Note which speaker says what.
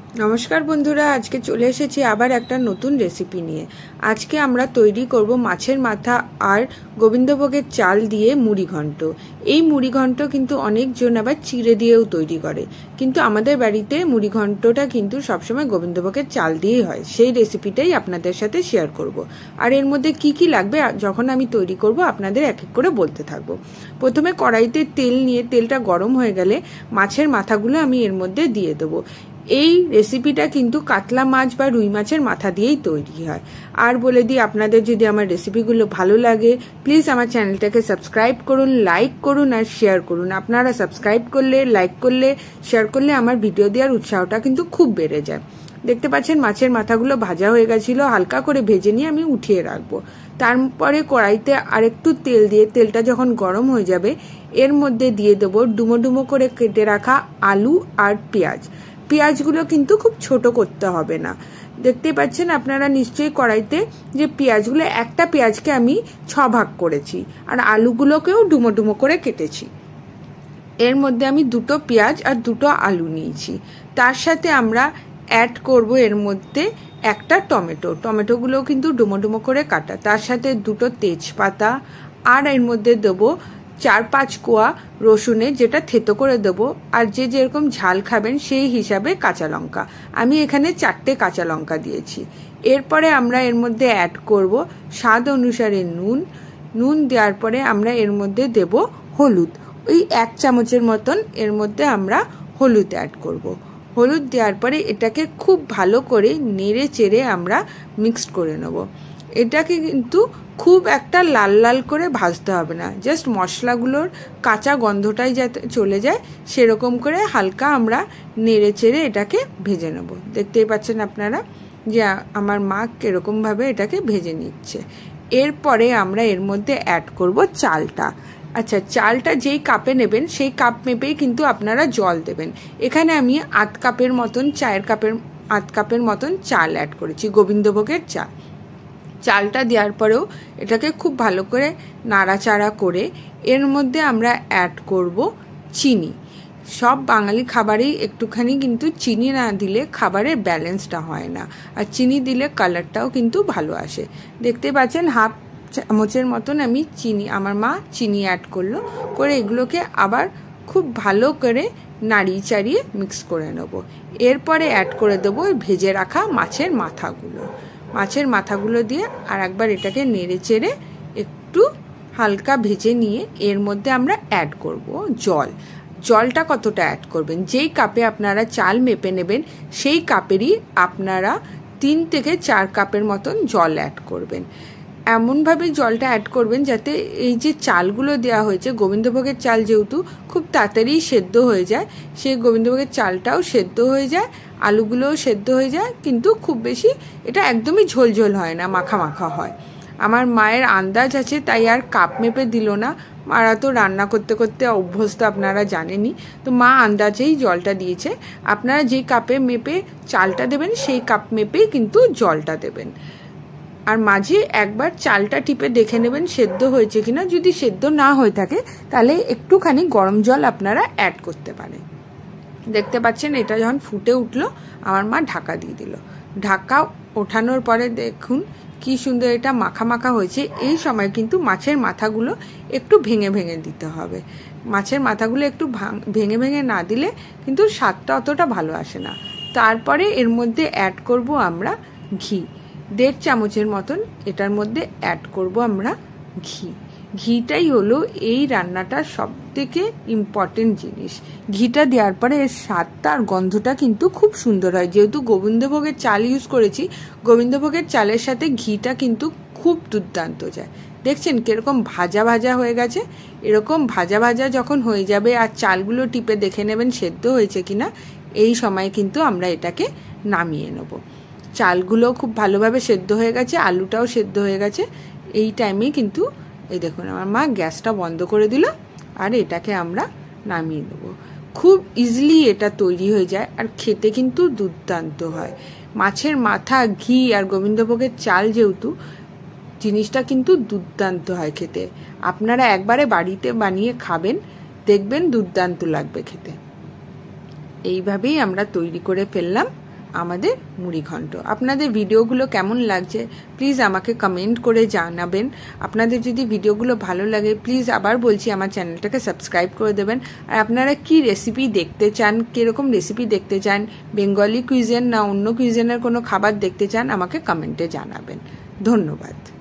Speaker 1: নমস্কার বন্ধুরা, আজকে চলে এসেছি আবার একটা নতুন রেসিপি নিয়ে। আজকে আমরা তৈরি করব মাছের মাথা আর গোবিন্দভোগের চাল দিয়ে মুড়ি ঘন্ট। এই মুড়ি ঘন্ট কিন্তু অনেকজন আবার চিড়ে দিয়েও তৈরি করে, কিন্তু আমাদের বাড়িতে মুড়ি ঘন্টটা কিন্তু সবসময় গোবিন্দভোগের চাল দিয়েই হয়। সেই রেসিপিটাই আপনাদের সাথে শেয়ার করব। আর এর মধ্যে কি কি লাগবে যখন আমি তৈরি করব আপনাদের এক এক করে বলতে থাকবো। প্রথমে কড়াইতে তেল নিয়ে তেলটা গরম হয়ে গেলে মাছের মাথাগুলো আমি এর মধ্যে দিয়ে দেবো। এই রেসিপিটা কিন্তু কাতলা মাছ বা রুই মাছের মাথা দিয়েই তৈরি হয়। আর বলে দিই, আপনাদের যদি আমার রেসিপিগুলো ভালো লাগে প্লিজ আমার চ্যানেলটাকে সাবস্ক্রাইব করুন, লাইক করুন আর শেয়ার করুন। আপনারা সাবস্ক্রাইব করলে, লাইক করলে, শেয়ার করলে আমার ভিডিও দেওয়ার উৎসাহটা কিন্তু খুব বেড়ে যায়। দেখতে পাচ্ছেন মাছের মাথাগুলো ভাজা হয়ে গেছিল, হালকা করে ভেজে নিয়ে আমি উঠিয়ে রাখবো। তারপরে কড়াইতে আরেকটু তেল দিয়ে তেলটা যখন গরম হয়ে যাবে এর মধ্যে দিয়ে দেবো ডুমো ডুমো করে কেটে রাখা আলু আর পেঁয়াজ। পেঁয়াজগুলো কিন্তু খুব ছোট করতে হবে না। দেখতে পাচ্ছেন আপনারা নিশ্চয়ই কড়াইতে যে পেঁয়াজগুলো, একটা পেঁয়াজকে আমি 6 ভাগ করেছি আর আলুগুলোকেও ডুমো ডুমো করে কেটেছি। এর মধ্যে আমি 2টো পেঁয়াজ আর 2টো আলু নিয়েছি। তার সাথে আমরা অ্যাড করব এর মধ্যে একটা টমেটো। টমেটোগুলোও কিন্তু ডুমো ডুমো করে কাটা। তার সাথে 2টো তেজপাতা আর এর মধ্যে দেবো 4-5 কোয়া রসুনের, যেটা থেতো করে দেবো। আর যে যেরকম ঝাল খাবেন সেই হিসাবে কাঁচা লঙ্কা। আমি এখানে 4টে কাঁচা লঙ্কা দিয়েছি। এরপরে আমরা এর মধ্যে অ্যাড করব স্বাদ অনুসারে নুন। নুন দেওয়ার পরে আমরা এর মধ্যে দেব হলুদ। ওই 1 চামচের মতন এর মধ্যে আমরা হলুদ অ্যাড করব। হলুদ দেওয়ার পরে এটাকে খুব ভালো করে নেড়ে চেড়ে আমরা মিক্সড করে নেব। এটাকে কিন্তু খুব একটা লাল লাল করে ভাজতে হবে না, জাস্ট মশলাগুলোর কাঁচা গন্ধটাই যাতে চলে যায় সেরকম করে হালকা আমরা নেড়ে চেড়ে এটাকে ভেজে নেব। দেখতেই পাচ্ছেন আপনারা যে আমার মা কিরকমভাবে এটাকে ভেজে নিচ্ছে। এরপরে আমরা এর মধ্যে অ্যাড করব চালটা। আচ্ছা, চালটা যেই কাপে নেবেন সেই কাপ মেপেই কিন্তু আপনারা জল দেবেন। এখানে আমি 8 কাপের মতন, চায়ের কাপের 8 কাপের মতন চাল অ্যাড করেছি, গোবিন্দভোগের চাল। চালটা দেওয়ার পরেও এটাকে খুব ভালো করে নাড়াচাড়া করে এর মধ্যে আমরা অ্যাড করব চিনি। সব বাঙালি খাবারেই একটুখানি কিন্তু চিনি না দিলে খাবারের ব্যালেন্সটা হয় না, আর চিনি দিলে কালারটাও কিন্তু ভালো আসে। দেখতে পাচ্ছেন 1/2 চামচের মতন আমি চিনি, আমার মা চিনি অ্যাড করলো। করে এগুলোকে আবার খুব ভালো করে নাড়িয়ে চাড়িয়ে মিক্স করে নেব। এরপরে অ্যাড করে দেবো ভেজে রাখা মাছের মাথাগুলো। মাছের মাথাগুলো দিয়ে আর একবার এটাকে নেড়ে চেড়ে একটু হালকা ভেজে নিয়ে এর মধ্যে আমরা অ্যাড করব জল। জলটা কতটা অ্যাড করবেন, যেই কাপে আপনারা চাল মেপে নেবেন সেই কাপেরই আপনারা 3 থেকে 4 কাপের মতন জল অ্যাড করবেন। এমনভাবে জলটা অ্যাড করবেন যাতে এই যে চালগুলো দেওয়া হয়েছে, গোবিন্দভোগের চাল যেহেতু খুব তাড়াতাড়ি সেদ্ধ হয়ে যায়, সেই গোবিন্দভোগের চালটাও সেদ্ধ হয়ে যায়, আলুগুলোও সেদ্ধ হয়ে যায়, কিন্তু খুব বেশি এটা একদমই ঝোল ঝোল হয় না, মাখা মাখা হয়। আমার মায়ের আন্দাজ আছে তাই আর কাপ মেপে দিল না। মারা তো রান্না করতে করতে অভ্যস্ত, আপনারা জানেনই, তো মা আন্দাজেই জলটা দিয়েছে। আপনারা যেই কাপে মেপে চালটা দেবেন সেই কাপ মেপেই কিন্তু জলটা দেবেন। আর মাঝে একবার চালটা টিপে দেখে নেবেন সেদ্ধ হয়েছে কিনা। যদি সেদ্ধ না হয়ে থাকে তাহলে একটুখানি গরম জল আপনারা অ্যাড করতে পারেন। দেখতে পাচ্ছেন এটা যখন ফুটে উঠলো আমার মা ঢাকা দিয়ে দিল। ঢাকা ওঠানোর পরে দেখুন কি সুন্দর এটা মাখা মাখা হয়েছে। এই সময় কিন্তু মাছের মাথাগুলো একটু ভেঙে ভেঙে দিতে হবে। মাছের মাথাগুলো একটু ভেঙে ভেঙে না দিলে কিন্তু স্বাদটা অতটা ভালো আসে না। তারপরে এর মধ্যে অ্যাড করব আমরা ঘি। 1.5 চামচের মতন এটার মধ্যে অ্যাড করব আমরা ঘি। ঘিটাই হলো এই রান্নাটার সব থেকে ইম্পর্টেন্ট জিনিস। ঘিটা দেওয়ার পরে এর স্বাদটা আর গন্ধটা কিন্তু খুব সুন্দর হয়। যেহেতু গোবিন্দভোগের চাল ইউজ করেছি, গোবিন্দভোগের চালের সাথে ঘিটা কিন্তু খুব দুর্দান্ত যায়। দেখছেন কিরকম ভাজা ভাজা হয়ে গেছে। এরকম ভাজা ভাজা যখন হয়ে যাবে আর চালগুলো টিপে দেখে নেবেন সেদ্ধ হয়েছে কিনা, এই সময় কিন্তু আমরা এটাকে নামিয়ে নেব। চালগুলো খুব ভালোভাবে সেদ্ধ হয়ে গেছে, আলুটাও সেদ্ধ হয়ে গেছে। এই টাইমেই কিন্তু এই দেখুন আমার মা গ্যাসটা বন্ধ করে দিল আর এটাকে আমরা নামিয়ে দেব। খুব ইজিলি এটা তৈরি হয়ে যায় আর খেতে কিন্তু দুর্দান্ত হয়। মাছের মাথা, ঘি আর গোবিন্দভোগের চাল যেহেতু, জিনিসটা কিন্তু দুর্দান্ত হয় খেতে। আপনারা একবারে বাড়িতে বানিয়ে খাবেন, দেখবেন দুর্দান্ত লাগবে খেতে। এইভাবেই আমরা তৈরি করে ফেললাম আমাদের মুড়ি ঘন্ট। আপনাদের ভিডিওগুলো কেমন লাগছে প্লিজ আমাকে কমেন্ট করে জানাবেন। আপনাদের যদি ভিডিওগুলো ভালো লাগে প্লিজ আবার বলছি আমার চ্যানেলটাকে সাবস্ক্রাইব করে দেবেন। আর আপনারা কি রেসিপি দেখতে চান, কীরকম রেসিপি দেখতে চান, বেঙ্গলি কুইজেন না অন্য কুইজেনের কোনো খাবার দেখতে চান, আমাকে কমেন্টে জানাবেন। ধন্যবাদ।